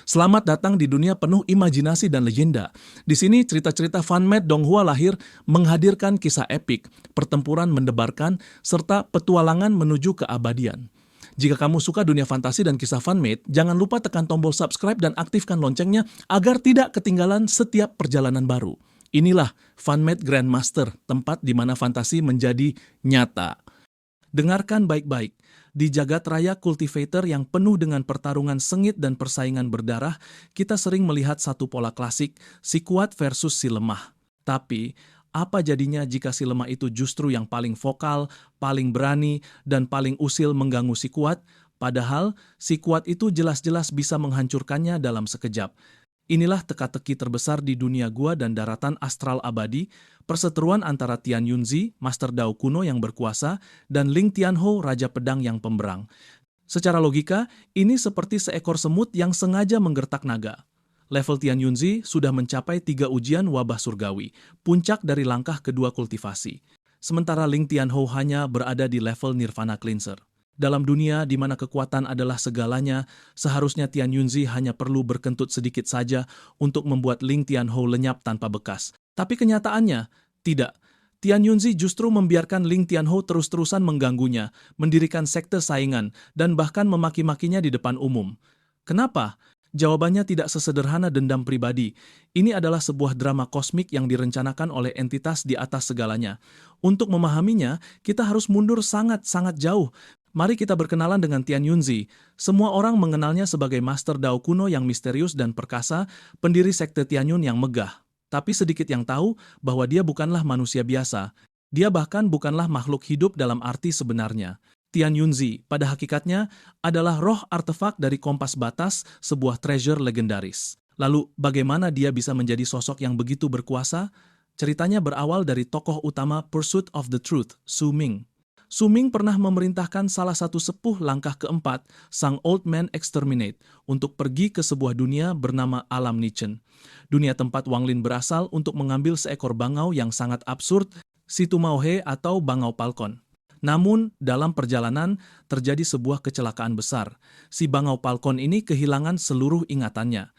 Selamat datang di dunia penuh imajinasi dan legenda. Di sini cerita-cerita fanmade Donghua lahir menghadirkan kisah epik, pertempuran mendebarkan, serta petualangan menuju keabadian. Jika kamu suka dunia fantasi dan kisah fanmade, jangan lupa tekan tombol subscribe dan aktifkan loncengnya agar tidak ketinggalan setiap perjalanan baru. Inilah Fanmade Grandmaster, tempat di mana fantasi menjadi nyata. Dengarkan baik-baik. Di jagat raya kultivator yang penuh dengan pertarungan sengit dan persaingan berdarah, kita sering melihat satu pola klasik, si kuat versus si lemah. Tapi, apa jadinya jika si lemah itu justru yang paling vokal, paling berani, dan paling usil mengganggu si kuat, padahal si kuat itu jelas-jelas bisa menghancurkannya dalam sekejap. Inilah teka-teki terbesar di dunia gua dan daratan astral abadi, perseteruan antara Tian Yunzi, Master Dao kuno yang berkuasa, dan Ling Tianhou, Raja Pedang yang pemberang. Secara logika, ini seperti seekor semut yang sengaja menggertak naga. Level Tian Yunzi sudah mencapai 3 ujian wabah surgawi, puncak dari langkah kedua kultivasi. Sementara Ling Tianhou hanya berada di level Nirvana Cleanser. Dalam dunia di mana kekuatan adalah segalanya, seharusnya Tian Yunzi hanya perlu berkentut sedikit saja untuk membuat Ling Tianhou lenyap tanpa bekas. Tapi kenyataannya, tidak. Tian Yunzi justru membiarkan Ling Tianhou terus-terusan mengganggunya, mendirikan sekte saingan, dan bahkan memaki-makinya di depan umum. Kenapa? Jawabannya tidak sesederhana dendam pribadi. Ini adalah sebuah drama kosmik yang direncanakan oleh entitas di atas segalanya. Untuk memahaminya, kita harus mundur sangat-sangat jauh. Mari kita berkenalan dengan Tian Yunzi. Semua orang mengenalnya sebagai Master Dao kuno yang misterius dan perkasa, pendiri sekte Tianyun yang megah. Tapi sedikit yang tahu bahwa dia bukanlah manusia biasa. Dia bahkan bukanlah makhluk hidup dalam arti sebenarnya. Tian Yunzi, pada hakikatnya, adalah roh artefak dari kompas batas, sebuah treasure legendaris. Lalu, bagaimana dia bisa menjadi sosok yang begitu berkuasa? Ceritanya berawal dari tokoh utama Pursuit of the Truth, Su Ming. Su Ming pernah memerintahkan salah satu sepuh langkah keempat, sang Old Man Exterminate, untuk pergi ke sebuah dunia bernama Alam Nichen. Dunia tempat Wang Lin berasal untuk mengambil seekor bangau yang sangat absurd, si Tumauhe atau bangau Palkon. Namun, dalam perjalanan, terjadi sebuah kecelakaan besar. Si bangau Palkon ini kehilangan seluruh ingatannya.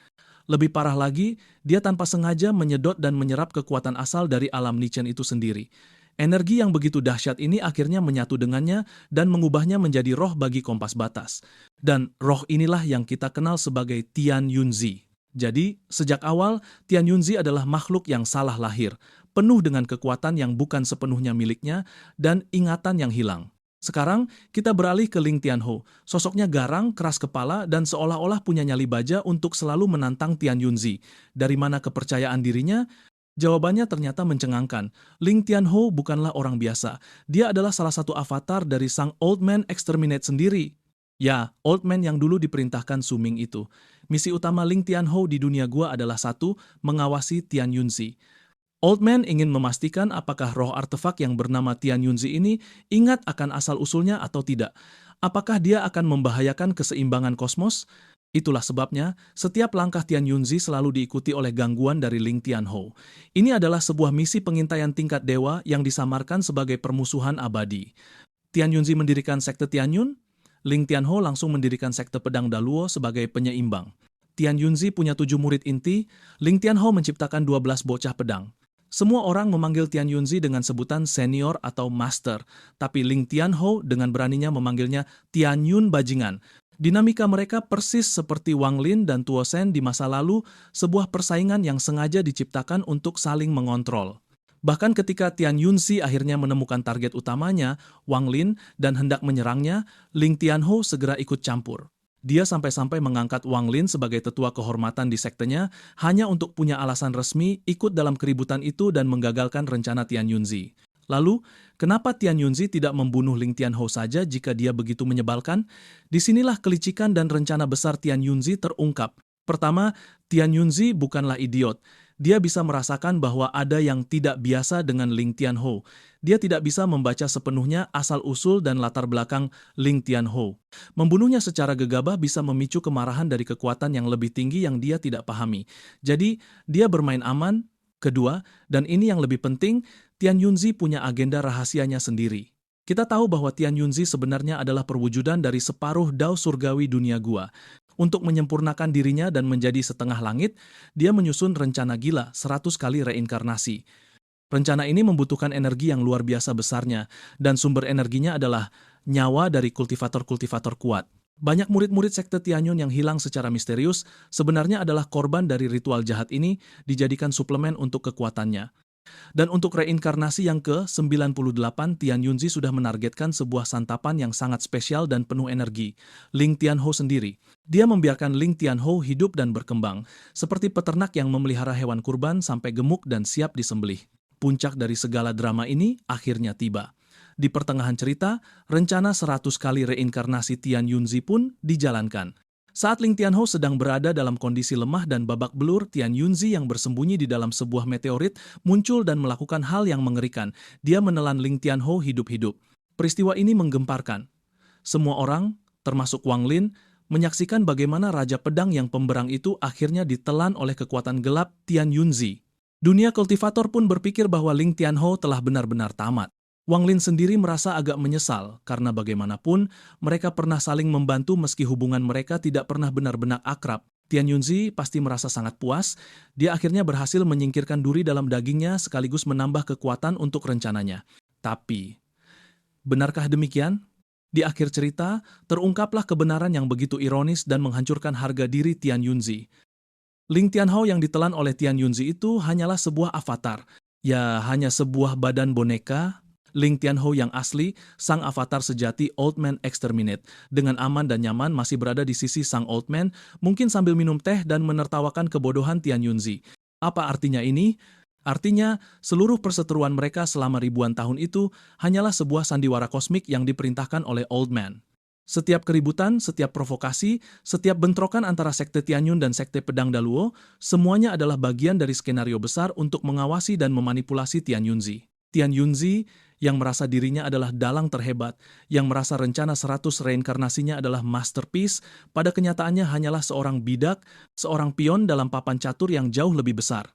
Lebih parah lagi, dia tanpa sengaja menyedot dan menyerap kekuatan asal dari Alam Nichen itu sendiri. Energi yang begitu dahsyat ini akhirnya menyatu dengannya dan mengubahnya menjadi roh bagi kompas batas. Dan roh inilah yang kita kenal sebagai Tian Yunzi. Jadi, sejak awal, Tian Yunzi adalah makhluk yang salah lahir, penuh dengan kekuatan yang bukan sepenuhnya miliknya dan ingatan yang hilang. Sekarang, kita beralih ke Ling Tianhou. Sosoknya garang, keras kepala, dan seolah-olah punya nyali baja untuk selalu menantang Tian Yunzi. Dari mana kepercayaan dirinya? Jawabannya ternyata mencengangkan. Ling Tianhou bukanlah orang biasa. Dia adalah salah satu avatar dari sang Old Man Exterminate sendiri. Ya, Old Man yang dulu diperintahkan Su Ming itu. Misi utama Ling Tianhou di dunia gua adalah satu, mengawasi Tian Yunzi. Old Man ingin memastikan apakah roh artefak yang bernama Tian Yunzi ini ingat akan asal-usulnya atau tidak. Apakah dia akan membahayakan keseimbangan kosmos? Itulah sebabnya, setiap langkah Tian Yunzi selalu diikuti oleh gangguan dari Ling Tianhou. Ini adalah sebuah misi pengintaian tingkat dewa yang disamarkan sebagai permusuhan abadi. Tian Yunzi mendirikan sekte Tianyun, Ling Tianhou langsung mendirikan sekte pedang Daluo sebagai penyeimbang. Tian Yunzi punya 7 murid inti, Ling Tianhou menciptakan 12 bocah pedang. Semua orang memanggil Tian Yunzi dengan sebutan senior atau master, tapi Ling Tianhou dengan beraninya memanggilnya Tianyun Bajingan. Dinamika mereka persis seperti Wang Lin dan Tuo Shen di masa lalu, sebuah persaingan yang sengaja diciptakan untuk saling mengontrol. Bahkan ketika Tian Yunzi akhirnya menemukan target utamanya, Wang Lin, dan hendak menyerangnya, Ling Tianhou segera ikut campur. Dia sampai-sampai mengangkat Wang Lin sebagai tetua kehormatan di sektenya hanya untuk punya alasan resmi ikut dalam keributan itu dan menggagalkan rencana Tian Yunzi. Lalu, kenapa Tian Yunzi tidak membunuh Ling Tianhou saja jika dia begitu menyebalkan? Disinilah kelicikan dan rencana besar Tian Yunzi terungkap. Pertama, Tian Yunzi bukanlah idiot. Dia bisa merasakan bahwa ada yang tidak biasa dengan Ling Tianhou. Dia tidak bisa membaca sepenuhnya asal-usul dan latar belakang Ling Tianhou. Membunuhnya secara gegabah bisa memicu kemarahan dari kekuatan yang lebih tinggi yang dia tidak pahami. Jadi, dia bermain aman. Kedua, dan ini yang lebih penting, Tian Yunzi punya agenda rahasianya sendiri. Kita tahu bahwa Tian Yunzi sebenarnya adalah perwujudan dari separuh Dao surgawi dunia gua. Untuk menyempurnakan dirinya dan menjadi setengah langit, dia menyusun rencana gila 100 kali reinkarnasi. Rencana ini membutuhkan energi yang luar biasa besarnya, dan sumber energinya adalah nyawa dari kultivator-kultivator kuat. Banyak murid-murid sekte Tianyun yang hilang secara misterius sebenarnya adalah korban dari ritual jahat ini dijadikan suplemen untuk kekuatannya. Dan untuk reinkarnasi yang ke-98, Tian Yunzi sudah menargetkan sebuah santapan yang sangat spesial dan penuh energi, Ling Tianhou sendiri. Dia membiarkan Ling Tianhou hidup dan berkembang, seperti peternak yang memelihara hewan kurban sampai gemuk dan siap disembelih. Puncak dari segala drama ini akhirnya tiba. Di pertengahan cerita, rencana 100 kali reinkarnasi Tian Yunzi pun dijalankan. Saat Ling Tianhou sedang berada dalam kondisi lemah dan babak belur, Tian Yunzi yang bersembunyi di dalam sebuah meteorit muncul dan melakukan hal yang mengerikan. Dia menelan Ling Tianhou hidup-hidup. Peristiwa ini menggemparkan. Semua orang, termasuk Wang Lin, menyaksikan bagaimana Raja Pedang yang pemberang itu akhirnya ditelan oleh kekuatan gelap Tian Yunzi. Dunia kultivator pun berpikir bahwa Ling Tianhou telah benar-benar tamat. Wang Lin sendiri merasa agak menyesal karena bagaimanapun mereka pernah saling membantu meski hubungan mereka tidak pernah benar-benar akrab. Tian Yunzi pasti merasa sangat puas, dia akhirnya berhasil menyingkirkan duri dalam dagingnya sekaligus menambah kekuatan untuk rencananya. Tapi, benarkah demikian? Di akhir cerita, terungkaplah kebenaran yang begitu ironis dan menghancurkan harga diri Tian Yunzi. Ling Tianhou yang ditelan oleh Tian Yunzi itu hanyalah sebuah avatar. Ya, hanya sebuah badan boneka. Ling Tianhou yang asli, sang avatar sejati Old Man Exterminate, dengan aman dan nyaman masih berada di sisi sang Old Man, mungkin sambil minum teh dan menertawakan kebodohan Tian Yunzi. Apa artinya ini? Artinya, seluruh perseteruan mereka selama ribuan tahun itu hanyalah sebuah sandiwara kosmik yang diperintahkan oleh Old Man. Setiap keributan, setiap provokasi, setiap bentrokan antara sekte Tianyun dan sekte Pedang Daluo, semuanya adalah bagian dari skenario besar untuk mengawasi dan memanipulasi Tian Yunzi. Tian Yunzi yang merasa dirinya adalah dalang terhebat, yang merasa rencana 100 reinkarnasinya adalah masterpiece, pada kenyataannya hanyalah seorang bidak, seorang pion dalam papan catur yang jauh lebih besar.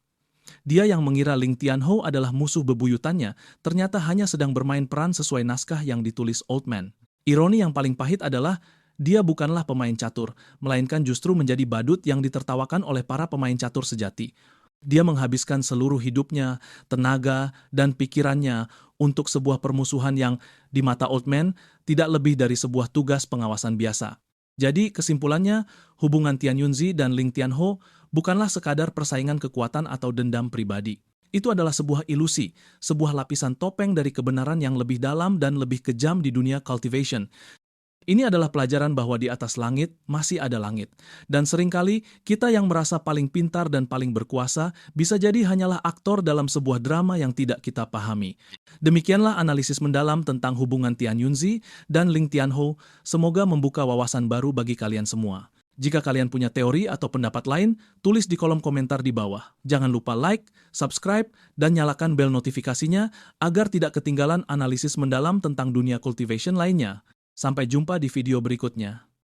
Dia yang mengira Ling Tianhou adalah musuh bebuyutannya, ternyata hanya sedang bermain peran sesuai naskah yang ditulis Old Man. Ironi yang paling pahit adalah, dia bukanlah pemain catur, melainkan justru menjadi badut yang ditertawakan oleh para pemain catur sejati. Dia menghabiskan seluruh hidupnya, tenaga, dan pikirannya untuk sebuah permusuhan yang, di mata Old Man, tidak lebih dari sebuah tugas pengawasan biasa. Jadi, kesimpulannya, hubungan Tian Yunzi dan Ling Tianhou bukanlah sekadar persaingan kekuatan atau dendam pribadi. Itu adalah sebuah ilusi, sebuah lapisan topeng dari kebenaran yang lebih dalam dan lebih kejam di dunia cultivation. Ini adalah pelajaran bahwa di atas langit masih ada langit. Dan seringkali kita yang merasa paling pintar dan paling berkuasa bisa jadi hanyalah aktor dalam sebuah drama yang tidak kita pahami. Demikianlah analisis mendalam tentang hubungan Tian Yunzi dan Ling Tianhou. Semoga membuka wawasan baru bagi kalian semua. Jika kalian punya teori atau pendapat lain, tulis di kolom komentar di bawah. Jangan lupa like, subscribe, dan nyalakan bel notifikasinya agar tidak ketinggalan analisis mendalam tentang dunia cultivation lainnya. Sampai jumpa di video berikutnya.